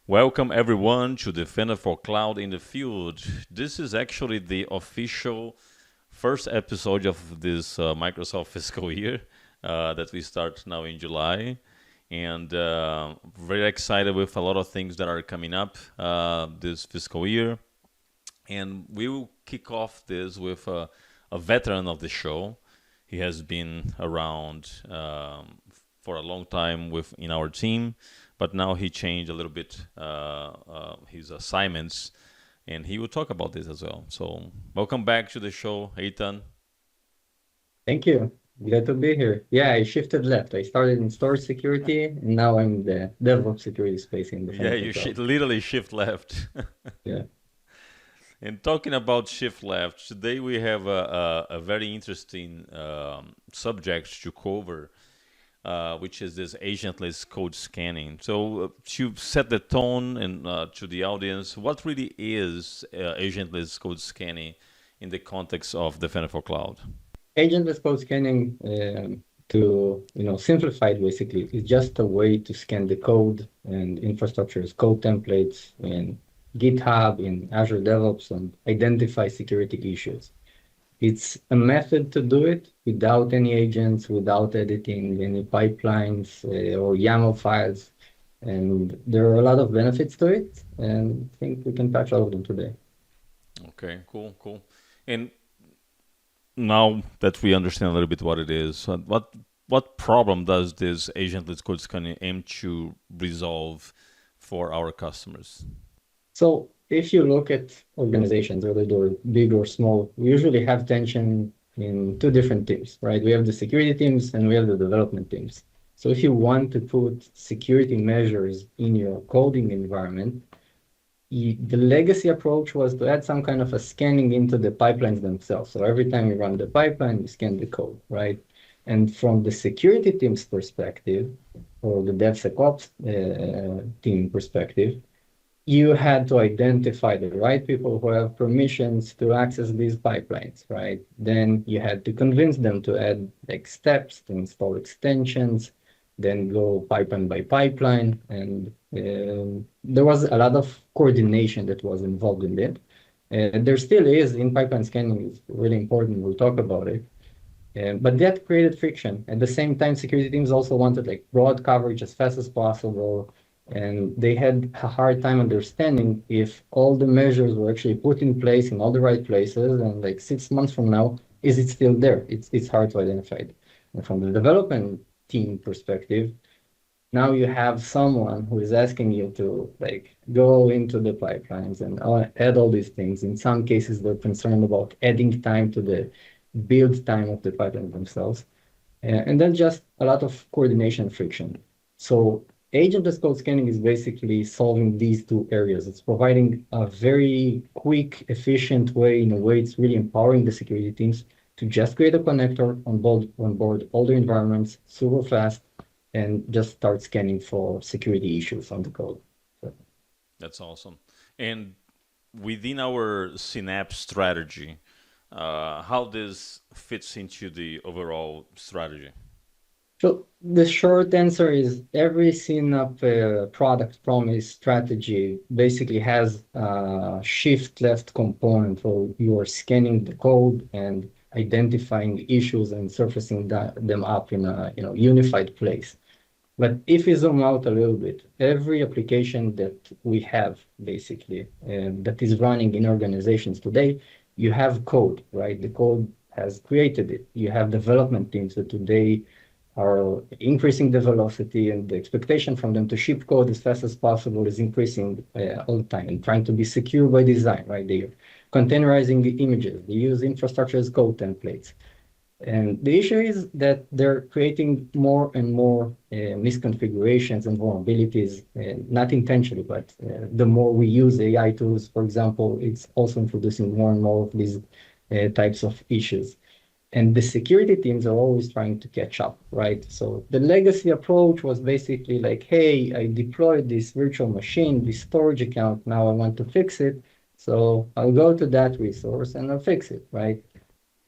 Welcome everyone to Defender for Cloud in the Field. This is actually the official first episode of this Microsoft fiscal year that we start now in July. And very excited with a lot of things that are coming up this fiscal year. And we will kick off this with a veteran of the show. He has been around for a long time in our team, but now he changed a little bit his assignments, and he will talk about this as well. So welcome back to the show, Eitan. Thank you. Glad to be here. Yeah, I shifted left. I started in storage security, and now I'm the DevOps security space in the Yeah, you literally shift left. Yeah. And talking about shift left, today we have a very interesting subject to cover, which is this agentless code scanning. So to set the tone and to the audience, what really is agentless code scanning in the context of Defender for Cloud? Agentless code scanning, to simplify it basically, is just a way to scan the code and infrastructures, code templates in GitHub, in Azure DevOps, and identify security issues. It's a method to do it without any agents, without editing any pipelines or YAML files. And there are a lot of benefits to it, and I think we can touch all of them today. Okay, cool. And now that we understand a little bit what it is, what problem does this agentless code scanning aim to resolve for our customers? So if you look at organizations, whether they're big or small, we usually have tension in two different teams, right? We have the security teams and we have the development teams. So if you want to put security measures in your coding environment, the legacy approach was to add some kind of a scanning into the pipelines themselves. So every time you run the pipeline, you scan the code, right? And from the security team's perspective, or the DevSecOps team perspective, you had to identify the right people who have permissions to access these pipelines, right? Then you had to convince them to add steps, to install extensions, then go pipeline by pipeline. And there was a lot of coordination that was involved in it. There still is in pipeline scanning. It's really important. We'll talk about it. But that created friction. At the same time, security teams also wanted broad coverage as fast as possible. And they had a hard time understanding if all the measures were actually put in place in all the right places. And 6 months from now, is it still there? It's hard to identify it. And from the development team perspective, now you have someone who is asking you to go into the pipelines and add all these things. In some cases, they're concerned about adding time to the build time of the pipeline themselves. And then just a lot of coordination friction. So agentless code scanning is basically solving these two areas. It's providing a very quick, efficient way. In a way, it's really empowering the security teams to just create a connector on board all the environments super fast and just start scanning for security issues on the code. So. That's awesome. And within our Synapse strategy, how this fits into the overall strategy? So the short answer is every Synapse product promise strategy basically has a shift left component where you are scanning the code and identifying issues and surfacing them up in a unified place. But if we zoom out a little bit, every application that we have basically that is running in organizations today, you have code, right? The code has created it. You have development teams that today are increasing the velocity, and the expectation from them to ship code as fast as possible is increasing all the time, and trying to be secure by design, right? They're containerizing the images. They use infrastructure as code templates. And the issue is that they're creating more and more misconfigurations and vulnerabilities, not intentionally, but the more we use AI tools, for example, it's also introducing more and more of these types of issues. And the security teams are always trying to catch up, right? So the legacy approach was basically like, hey, I deployed this virtual machine, this storage account, now I want to fix it. So I'll go to that resource and I'll fix it, right?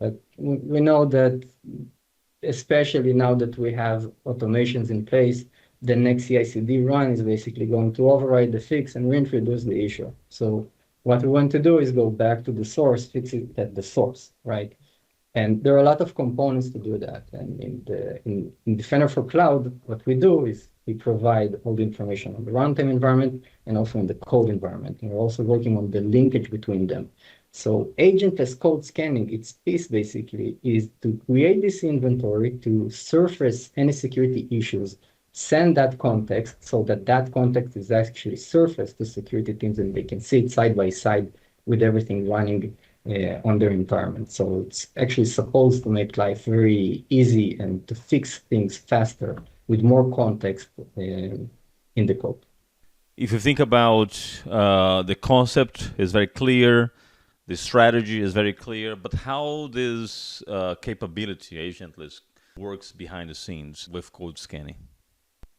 But we know that, especially now that we have automations in place, the next CI/CD run is basically going to override the fix and reintroduce the issue. So what we want to do is go back to the source, fix it at the source, right? And there are a lot of components to do that. And in Defender for Cloud, what we do is we provide all the information on the runtime environment and also on the code environment. And we're also working on the linkage between them. So agentless code scanning, its piece basically is to create this inventory to surface any security issues, send that context so that that context is actually surfaced to security teams and they can see it side by side with everything running on their environment. So it's actually supposed to make life very easy and to fix things faster with more context in the code. If you think about the concept is very clear, the strategy is very clear, but how this capability, Agentless, works behind the scenes with code scanning?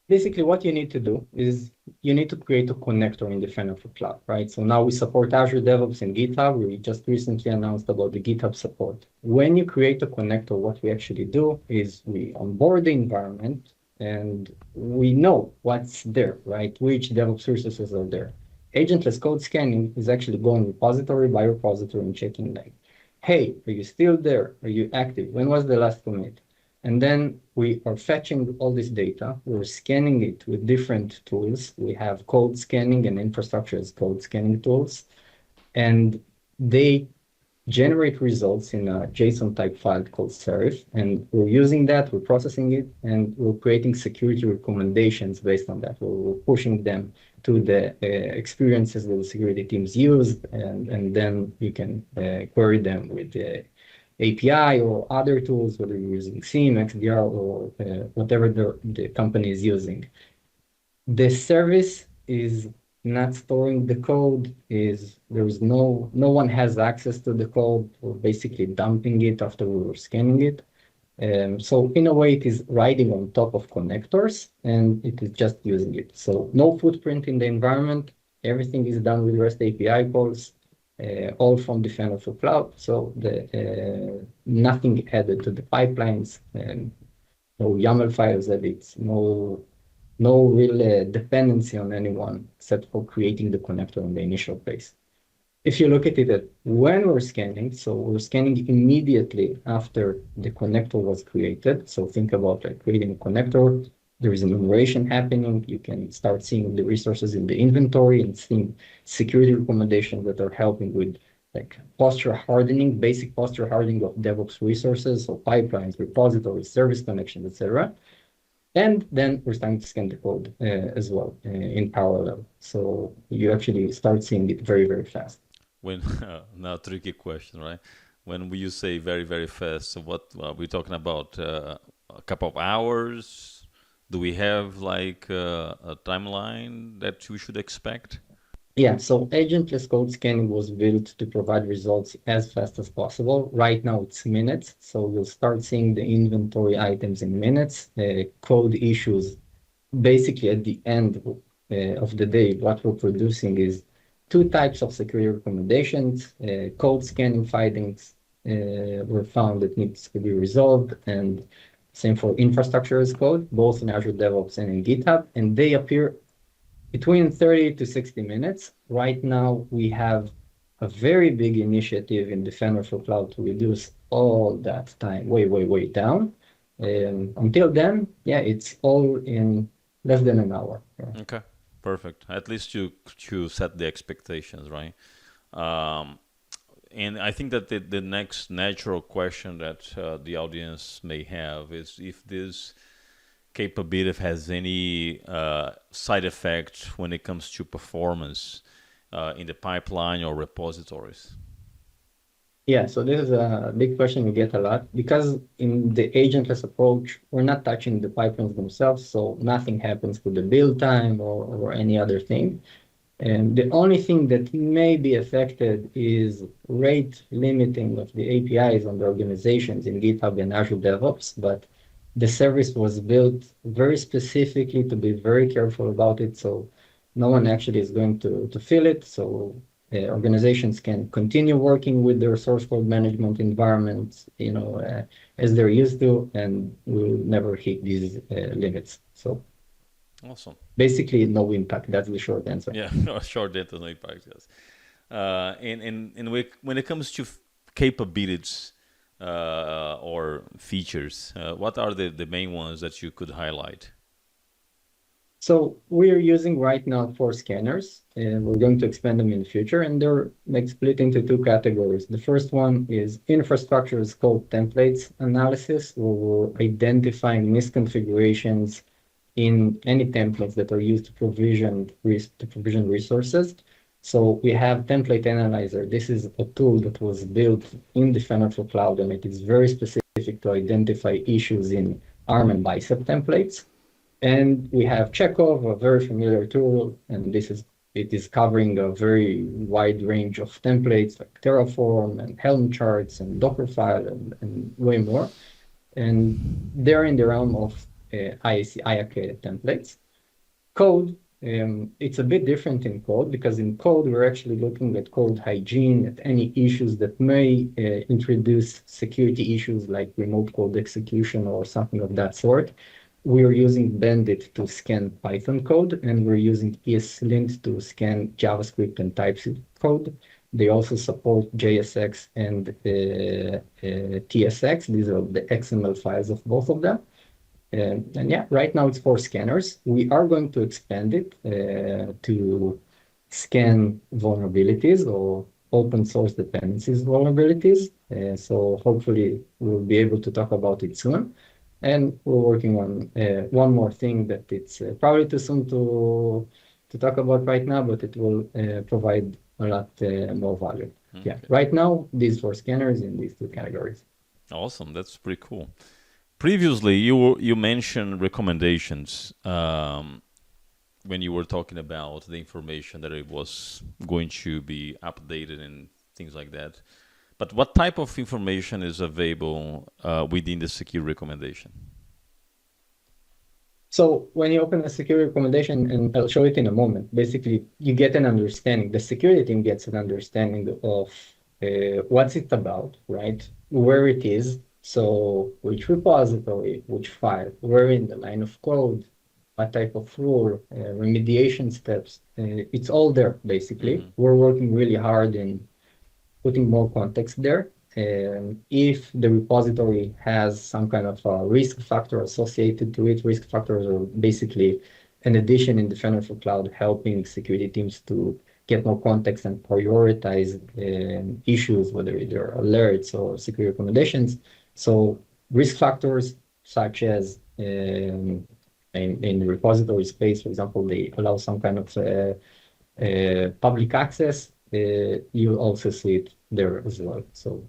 Basically, what you need to do is you need to create a connector in Defender for Cloud, right? So now we support Azure DevOps and GitHub. We just recently announced about the GitHub support. When you create a connector, what we actually do is we onboard the environment and we know what's there, right? Which DevOps resources are there. Agentless code scanning is actually going repository by repository and checking like, hey, are you still there? Are you active? When was the last commit? And then we are fetching all this data. We're scanning it with different tools. We have code scanning and infrastructure as code scanning tools. And they generate results in a JSON type file called serif. And we're using that, we're processing it, and we're creating security recommendations based on that. We're pushing them to the experiences that the security teams use, and then you can query them with the API or other tools, whether you're using SIEM, XDR, or whatever the company is using. The service is not storing the code, there's no one has access to the code. We're basically dumping it after we were scanning it. So in a way, it is riding on top of connectors and it is just using it. So no footprint in the environment. Everything is done with REST API calls. All from Defender for Cloud, so nothing added to the pipelines, no YAML files edits, no real dependency on anyone except for creating the connector in the initial phase. If you look at it when we're scanning, so we're scanning immediately after the connector was created. So think about like creating a connector. There is enumeration happening. You can start seeing the resources in the inventory and seeing security recommendations that are helping with like posture hardening, basic posture hardening of DevOps resources, so pipelines, repositories, service connections, etc. And then we're starting to scan the code as well in parallel. So you actually start seeing it very, very fast. When now tricky question, right? When you say very, very fast, so what are we talking about? A couple of hours? Do we have like a timeline that we should expect? Yeah, so agentless code scanning was built to provide results as fast as possible. Right now it's minutes, so you'll start seeing the inventory items in minutes, code issues. Basically at the end of the day, what we're producing is two types of security recommendations, code scanning findings were found that needs to be resolved, and same for infrastructure as code, both in Azure DevOps and in GitHub, and they appear between 30 to 60 minutes. Right now, we have a very big initiative in Defender for Cloud to reduce all that time way down. Until then, yeah, it's all in less than an hour. Yeah. Okay, perfect. At least you set the expectations, right? And I think that the next natural question that the audience may have is if this capability has any side effect when it comes to performance in the pipeline or repositories. Yeah, so this is a big question we get a lot because in the agentless approach, we're not touching the pipelines themselves, so nothing happens to the build time or any other thing. And the only thing that may be affected is rate limiting of the APIs on the organizations in GitHub and Azure DevOps, but the service was built very specifically to be very careful about it, so no one actually is going to feel it. So organizations can continue working with their source code management environments, as they're used to, and will never hit these limits. So Awesome. basically, no impact. That's the short answer. Yeah, no, short data, no impact, yes. When it comes to capabilities or features, what are the main ones that you could highlight? So we're using right now 4 scanners, and we're going to expand them in the future, and they're like split into 2 categories. The first one is infrastructure as code templates analysis, where we're identifying misconfigurations in any templates that are used to provision resources. So we have Template Analyzer. This is a tool that was built in Defender for Cloud, and it is very specific to identify issues in ARM and Bicep templates. And we have Chekhov, a very familiar tool, and it is covering a very wide range of templates like Terraform and Helm charts and Dockerfile and way more. And they're in the realm of IAC templates. Code, it's a bit different in code, because in code, we're actually looking at code hygiene, at any issues that may introduce security issues like remote code execution or something of that sort. We're using Bandit to scan Python code, and we're using ESLint to scan JavaScript and TypeScript code. They also support JSX and TSX. These are the XML files of both of them. And yeah, right now it's 4 scanners. We are going to expand it to scan vulnerabilities or open source dependencies vulnerabilities. So hopefully we'll be able to talk about it soon. And we're working on one more thing that it's probably too soon to talk about right now, but it will provide a lot more value. Okay. Yeah, right now, these 4 scanners in these 2 categories. Awesome, that's pretty cool. Previously, you mentioned recommendations when you were talking about the information that it was going to be updated and things like that. But what type of information is available within the security recommendation? So when you open a security recommendation, and I'll show it in a moment, basically you get an understanding. The security team gets an understanding of what's it about, right? Where it is. So which repository, which file, where in the line of code, what type of rule, remediation steps. It's all there, basically. Mm-hmm. We're working really hard in putting more context there. If the repository has some kind of a risk factor associated to it, risk factors are basically an addition in Defender for Cloud, helping security teams to get more context and prioritize issues, whether they're alerts or security recommendations. So risk factors such as in the repository space, for example, they allow some kind of public access. You also see it there as well. So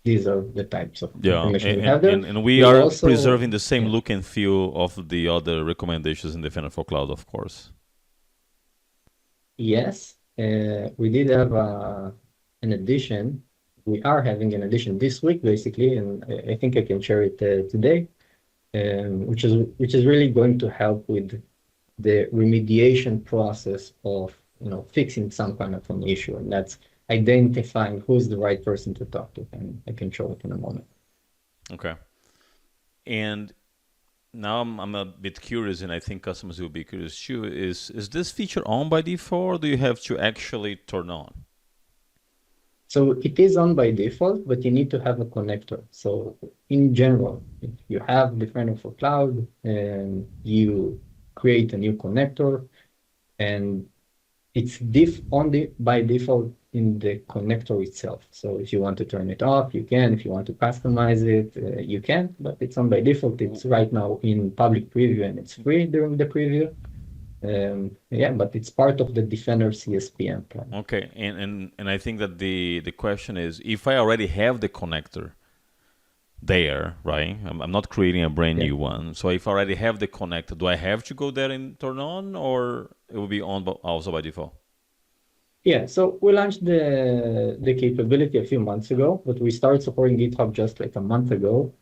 these are the types of information we have there. And we are also preserving the same look and feel of the other recommendations in Defender for Cloud, of course. Yes, we did have an addition. We are having an addition this week, basically, and I think I can share it today, which is really going to help with the remediation process of fixing some kind of an issue, and that's identifying who's the right person to talk to, and I can show it in a moment. Okay. And now I'm a bit curious, and I think customers will be curious too, is this feature on by default, or do you have to actually turn on? So it is on by default, but you need to have a connector. So in general, if you have Defender for Cloud, and you create a new connector, and it's by default in the connector itself. So if you want to turn it off, you can. If you want to customize it, you can. But it's on by default. It's right now in public preview, and it's free during the preview. But it's part of the Defender CSPM plan. Okay, and I think that the question is, if I already have the connector there, right? I'm not creating a brand new one. So if I already have the connector, do I have to go there and turn on, or it will be on also by default? Yeah, so we launched the capability a few months ago, but we started supporting GitHub just like a month ago.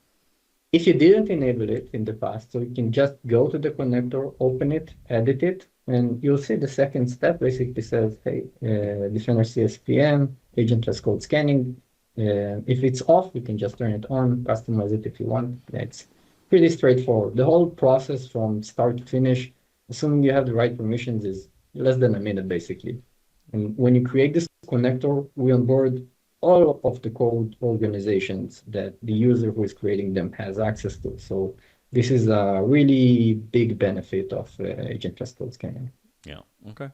If you didn't enable it in the past, so you can just go to the connector, open it, edit it, And you'll see the second step basically says, hey, Defender CSPM, agentless code scanning. If it's off, you can just turn it on, customize it if you want. It's pretty straightforward. The whole process from start to finish, assuming you have the right permissions, is less than a minute, basically. And when you create this connector, we onboard all of the code organizations that the user who is creating them has access to. So this is a really big benefit of agentless code scanning. Yeah. Okay.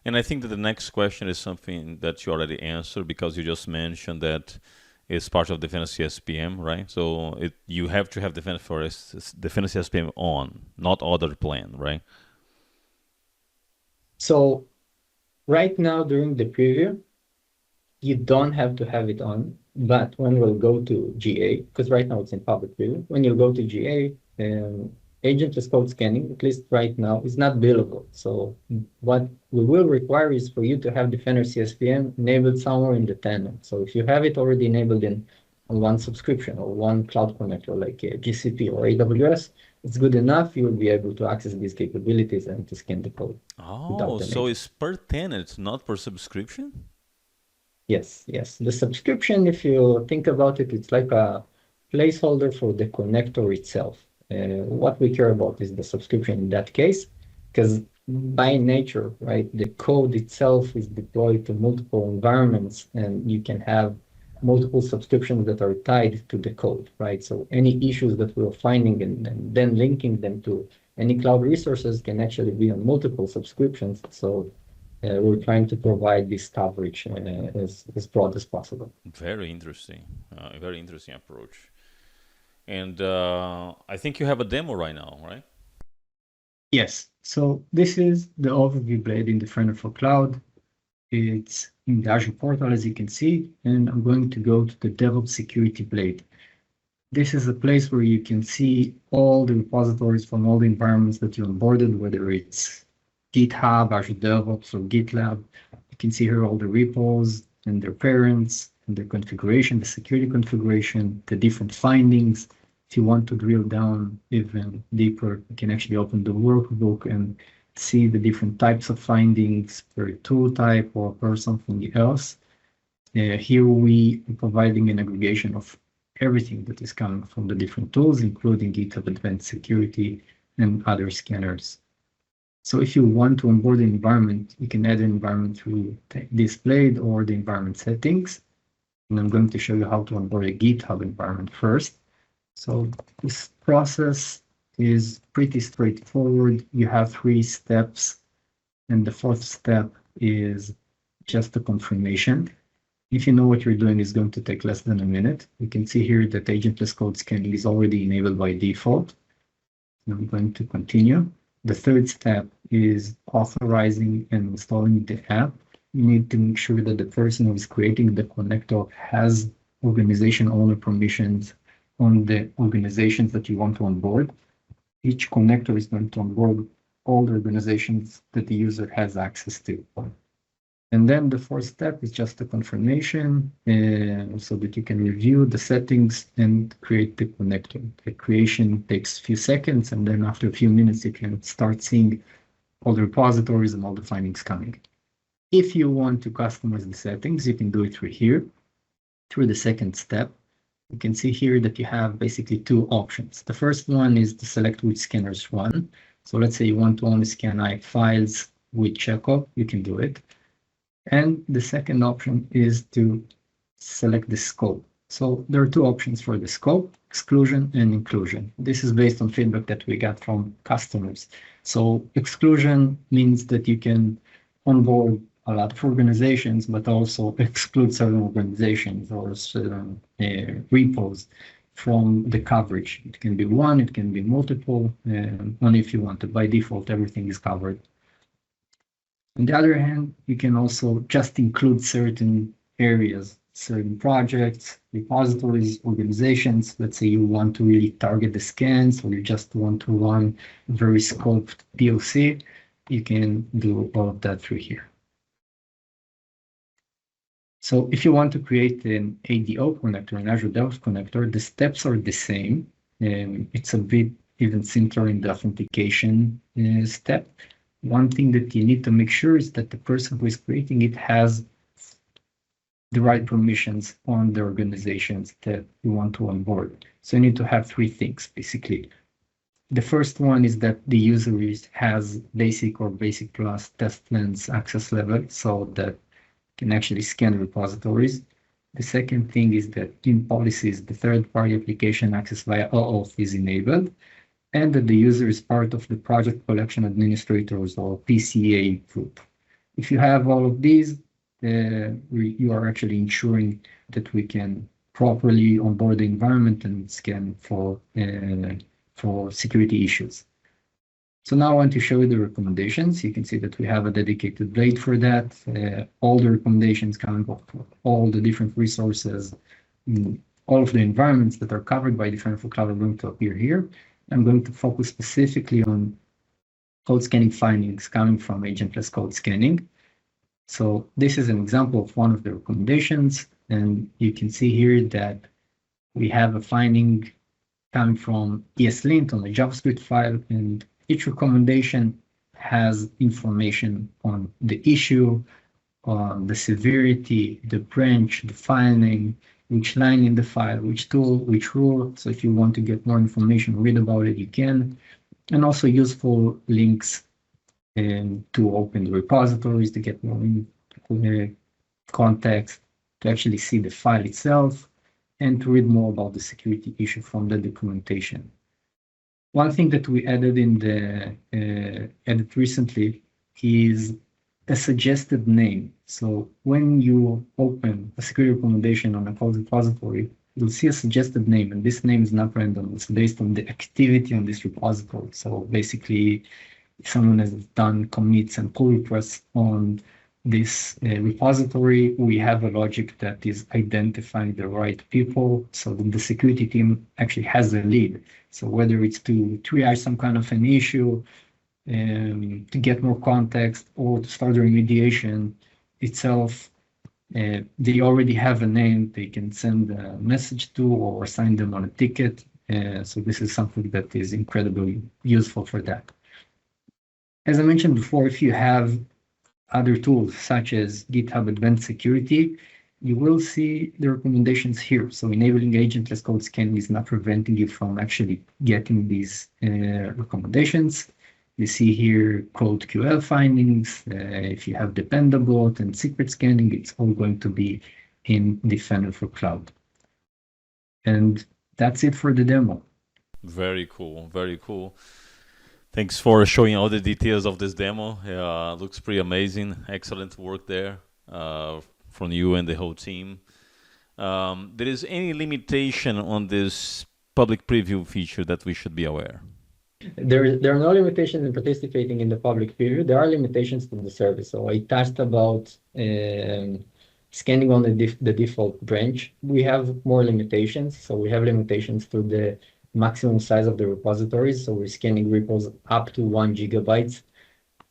And I think that the next question is something that you already answered because you just mentioned that it's part of Defender CSPM, right? So you have to have Defender CSPM on, not other plan, right? So right now during the preview, you don't have to have it on, but when we'll go to GA, because right now it's in public preview, when you go to GA, agentless code scanning, at least right now, is not billable. So what we will require is for you to have Defender CSPM enabled somewhere in the tenant. So if you have it already enabled on one subscription or one cloud connector like GCP or AWS, it's good enough. You will be able to access these capabilities and to scan the code without Oh, the so need. it's per tenant, not per subscription? Yes, yes. The subscription, if you think about it, it's like a placeholder for the connector itself. What we care about is the subscription in that case, because by nature, right, the code itself is deployed to multiple environments, and you can have multiple subscriptions that are tied to the code, right? So any issues that we're finding and then linking them to any cloud resources can actually be on multiple subscriptions. So we're trying to provide this coverage as broad as possible. Very interesting. Very interesting approach. And I think you have a demo right now, right? Yes. So this is the overview blade in Defender for Cloud. It's in the Azure portal, as you can see, and I'm going to go to the DevOps Security Blade. This is a place where you can see all the repositories from all the environments that you onboarded, whether it's GitHub, Azure DevOps, or GitLab. You can see here all the repos and their parents and their configuration, the security configuration, the different findings. If you want to drill down even deeper, you can actually open the workbook and see the different types of findings per tool type or per something else. Here we are providing an aggregation of everything that is coming from the different tools, including GitHub Advanced Security and other scanners. So if you want to onboard an environment, you can add an environment through this blade or the environment settings. And I'm going to show you how to onboard a GitHub environment first. So this process is pretty straightforward. You have 3 steps, and the 4th step is just a confirmation. If you know what you're doing, it's going to take less than a minute. You can see here that agentless code scanning is already enabled by default. I'm going to continue. The 3rd step is authorizing and installing the app. You need to make sure that the person who is creating the connector has organization owner permissions on the organizations that you want to onboard. Each connector is going to onboard all the organizations that the user has access to. And then the 4th step is just a confirmation so that you can review the settings and create the connector. The creation takes a few seconds, and then after a few minutes, you can start seeing all the repositories and all the findings coming. If you want to customize the settings, you can do it through here, through the 2nd step. You can see here that you have basically 2 options. The first one is to select which scanners run. So let's say you want to only scan files with checkup, you can do it. And the second option is to select the scope. So there are 2 options for the scope, exclusion and inclusion. This is based on feedback that we got from customers. So exclusion means that you can onboard a lot of organizations, but also exclude certain organizations or certain repos from the coverage. It can be one, it can be multiple, only if you want to. By default, everything is covered. On the other hand, you can also just include certain areas, certain projects, repositories, organizations. Let's say you want to really target the scans, or you just want to run a very scoped POC, you can do all of that through here. So if you want to create an ADO connector, an Azure DevOps connector, the steps are the same. It's a bit even simpler in the authentication step. one thing that you need to make sure is that the person who is creating it has the right permissions on the organizations that you want to onboard. So you need to have three things, basically. The first one is that the user has basic or basic plus test lens access level so that can actually scan repositories. The second thing is that in policies, the third-party application access via OAuth is enabled, and that the user is part of the project collection administrators or PCA group. If you have all of these, you are actually ensuring that we can properly onboard the environment and scan for security issues. So now I want to show you the recommendations. You can see that we have a dedicated blade for that. All the recommendations coming off all the different resources, all of the environments that are covered by Defender for Cloud are going to appear here. I'm going to focus specifically on code scanning findings coming from Agentless code scanning. So this is an example of one of the recommendations, and you can see here that we have a finding coming from ESLint on a JavaScript file, and each recommendation has information on the issue, on the severity, the branch, the file name, which line in the file, which tool, which rule. So if you want to get more information, read about it, you can. And also useful links to open the repositories to get more context, to actually see the file itself, and to read more about the security issue from the documentation. One thing that we added in the edit recently is a suggested name. So when you open a security recommendation on a code repository, you'll see a suggested name, and this name is not random. It's based on the activity on this repository. So basically, if someone has done commits and pull requests on this repository, we have a logic that is identifying the right people, so that the security team actually has a lead. So whether it's to triage some kind of an issue, to get more context, or to start the remediation itself, they already have a name they can send a message to or assign them on a ticket. So this is something that is incredibly useful for that. As I mentioned before, if you have other tools such as GitHub Advanced Security, you will see the recommendations here. So enabling agentless code scanning is not preventing you from actually getting these recommendations. You see here code QL findings. If you have dependable and secret scanning, it's all going to be in Defender for Cloud. And that's it for the demo. Very cool, very cool. Thanks for showing all the details of this demo. Looks pretty amazing. Excellent work there from you and the whole team. There is any limitation on this public preview feature that we should be aware? There are no limitations in participating in the public preview. There are limitations to the service. So I touched about scanning on the default branch. We have more limitations. So we have limitations to the maximum size of the repositories. So we're scanning repos up to 1 gigabyte.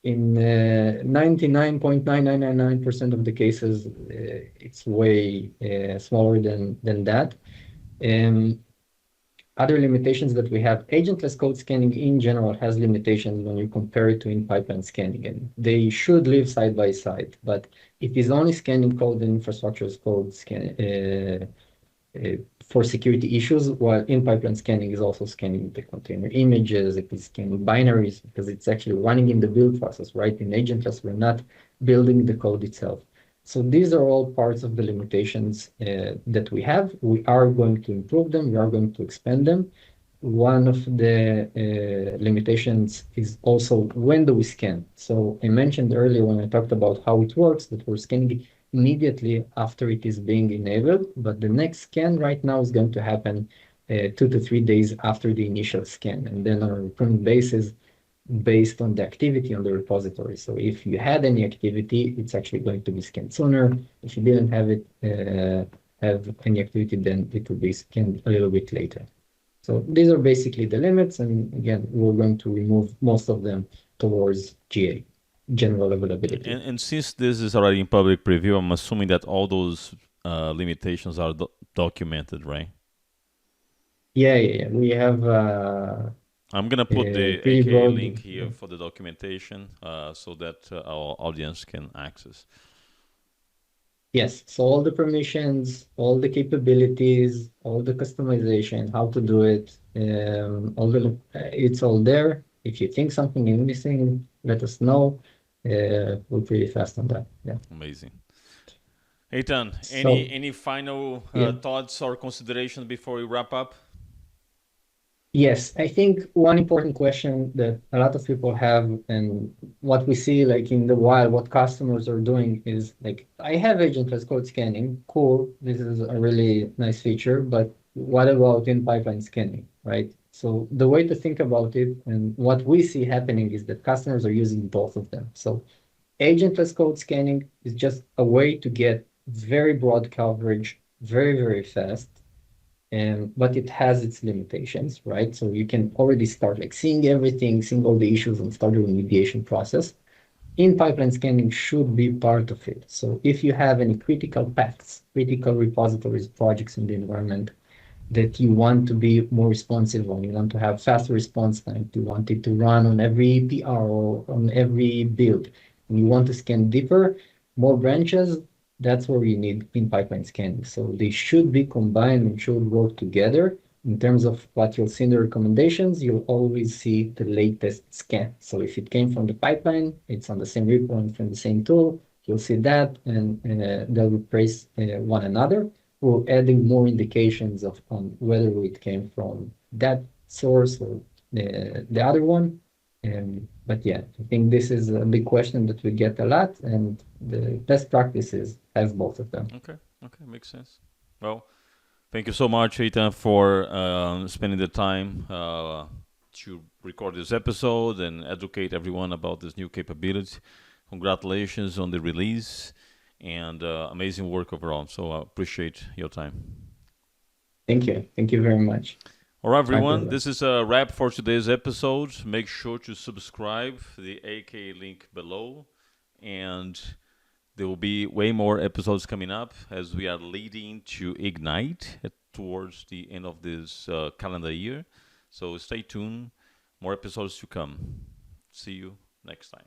In 99.9999% of the cases, it's way smaller than that. Other limitations that we have, agentless code scanning in general has limitations when you compare it to in-pipeline scanning, and they should live side by side. But it is only scanning code and infrastructure as code for security issues, while in-pipeline scanning is also scanning the container images, it is scanning binaries, because it's actually running in the build process, right? In agentless, we're not building the code itself. So these are all parts of the limitations that we have. We are going to improve them. We are going to expand them. One of the limitations is also when do we scan? So I mentioned earlier when I talked about how it works that we're scanning immediately after it is being enabled, but the next scan right now is going to happen 2 to 3 days after the initial scan, and then on a recurrent basis, based on the activity on the repository. So if you had any activity, it's actually going to be scanned sooner. If you didn't have any activity, then it will be scanned a little bit later. So these are basically the limits, and again, we're going to remove most of them towards GA, general availability. And since this is already in public preview, I'm assuming that all those limitations are documented, right? Yeah. We have I'm gonna put the pretty AKA broad. link here for the documentation so that our audience can access. Yes, so all the permissions, all the capabilities, all the customization, how to do it, it's all there. If you think something is missing, let us know. We're pretty fast on that. Yeah. Amazing. Eitan, any So any final yeah. thoughts or considerations before we wrap up? Yes, I think one important question that a lot of people have, and what we see like in the wild, what customers are doing is like, I have agentless code scanning. Cool, this is a really nice feature, but what about in pipeline scanning, right? So the way to think about it and what we see happening is that customers are using both of them. So agentless code scanning is just a way to get very broad coverage very, very fast, but it has its limitations, right? So you can already start like seeing everything, seeing all the issues, and start the remediation process. In pipeline scanning should be part of it. So if you have any critical paths, critical repositories, projects in the environment that you want to be more responsive on, you want to have faster response time, you want it to run on every PR or on every build, and you want to scan deeper, more branches, that's where you need in pipeline scanning. So they should be combined and should work together. In terms of what you'll see in the recommendations, you'll always see the latest scan. So if it came from the pipeline, it's on the same repo and from the same tool, you'll see that, and they'll replace one another. We're adding more indications of on whether it came from that source or the other one. But yeah, I think this is a big question that we get a lot, and the best practices have both of them. Okay, okay, makes sense. Well, thank you so much, Eitan, for spending the time to record this episode and educate everyone about this new capability. Congratulations on the release and amazing work overall. So I appreciate your time. Thank you. Thank you very much. All right, My everyone. pleasure. This is a wrap for today's episode. Make sure to subscribe. The AK link below, and there will be way more episodes coming up as we are leading to Ignite towards the end of this calendar year. So stay tuned. More episodes to come. See you next time.